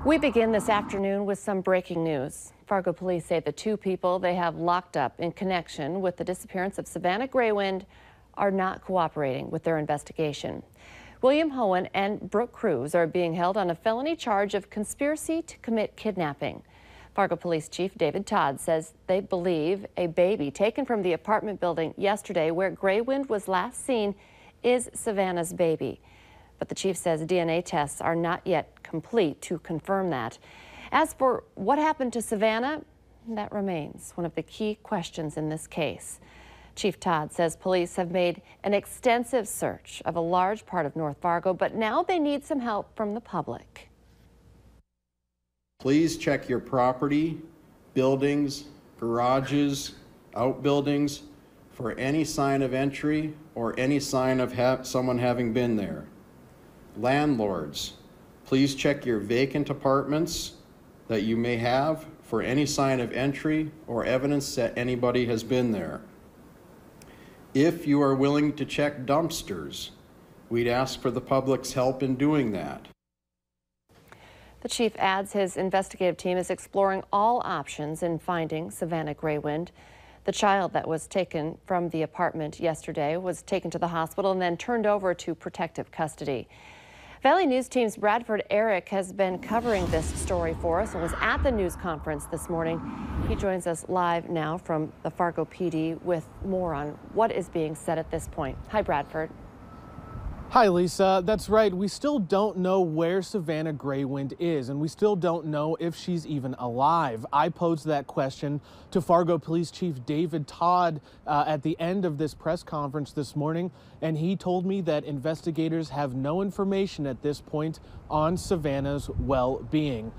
We begin this afternoon with some breaking news. Fargo police say the two people they have locked up in connection with the disappearance of Savanna Greywind are not cooperating with their investigation. William Hohen and Brooke Cruz are being held on a felony charge of conspiracy to commit kidnapping. Fargo Police Chief David Todd says they believe a baby taken from the apartment building yesterday where Greywind was last seen is Savanna's baby. But the chief says DNA tests are not yet complete to confirm that. As for what happened to Savanna, that remains one of the key questions in this case. Chief Todd says police have made an extensive search of a large part of North Fargo, but now they need some help from the public. Please check your property, buildings, garages, outbuildings for any sign of entry or any sign of someone having been there. Landlords, please check your vacant apartments that you may have for any sign of entry or evidence that anybody has been there. If you are willing to check dumpsters, we'd ask for the public's help in doing that. The chief adds his investigative team is exploring all options in finding Savanna Greywind. The child that was taken from the apartment yesterday was taken to the hospital and then turned over to protective custody. Valley News Team's Bradford Eric has been covering this story for us and was at the news conference this morning. He joins us live now from the Fargo PD with more on what is being said at this point. Hi, Bradford. Hi, Lisa. That's right. We still don't know where Savanna Greywind is, and we still don't know if she's even alive. I posed that question to Fargo Police Chief David Todd at the end of this press conference this morning, and he told me that investigators have no information at this point on Savanna's well-being.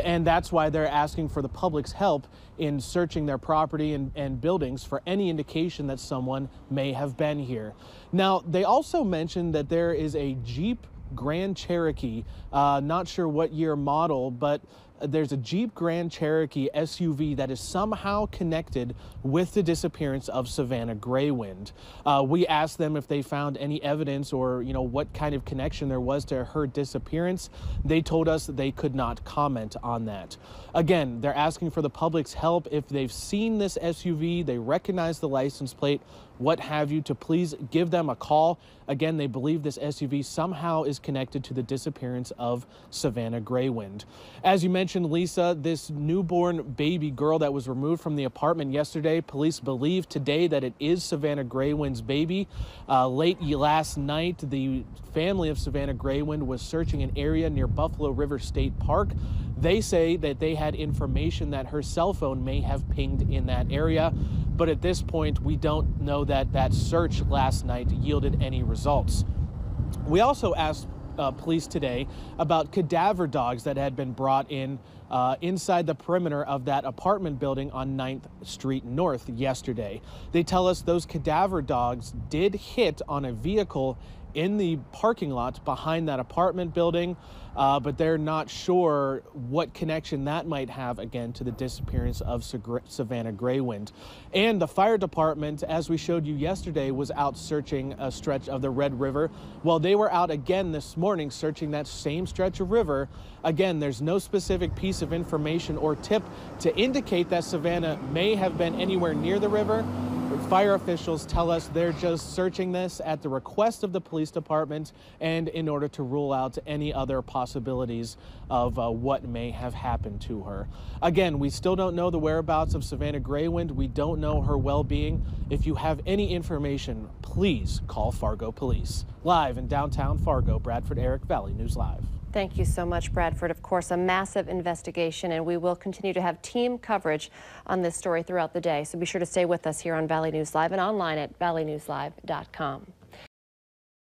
And that's why they're asking for the public's help in searching their property and buildings for any indication that someone may have been here. Now, they also mentioned that there is a Jeep Grand Cherokee, not sure what year model, but there's a Jeep Grand Cherokee SUV that is somehow connected with the disappearance of Savanna Greywind. We asked them if they found any evidence or, what kind of connection there was to her disappearance. They told us that they could not comment on that. Again, they're asking for the public's help. If they've seen this SUV, they recognize the license plate, what have you, to please give them a call. Again, they believe this SUV somehow is connected to the disappearance of Savanna Greywind. As you mentioned, Lisa, this newborn baby girl that was removed from the apartment yesterday, police believe today that it is Savanna Greywind's baby. Late last night, the family of Savanna Greywind was searching an area near Buffalo River State Park. They say that they had information that her cell phone may have pinged in that area, but at this point, we don't know that that search last night yielded any results. We also asked police today about cadaver dogs that had been brought in inside the perimeter of that apartment building on 9th Street North yesterday. They tell us those cadaver dogs did hit on a vehicle in the parking lot behind that apartment building, but they're not sure what connection that might have, again, to the disappearance of Savanna Greywind. And the fire department, as we showed you yesterday, was out searching a stretch of the Red River. Well, they were out again this morning searching that same stretch of river. Again, there's no specific piece of information or tip to indicate that Savanna may have been anywhere near the river. Fire officials tell us they're just searching this at the request of the police department and in order to rule out any other possibilities of what may have happened to her. Again, we still don't know the whereabouts of Savanna Greywind. We don't know her well-being. If you have any information, please call Fargo Police. Live in downtown Fargo, Bradford Eric, Valley News Live. Thank you so much, Bradford. Of course, a massive investigation, and we will continue to have team coverage on this story throughout the day. So be sure to stay with us here on Valley News Live and online at valleynewslive.com.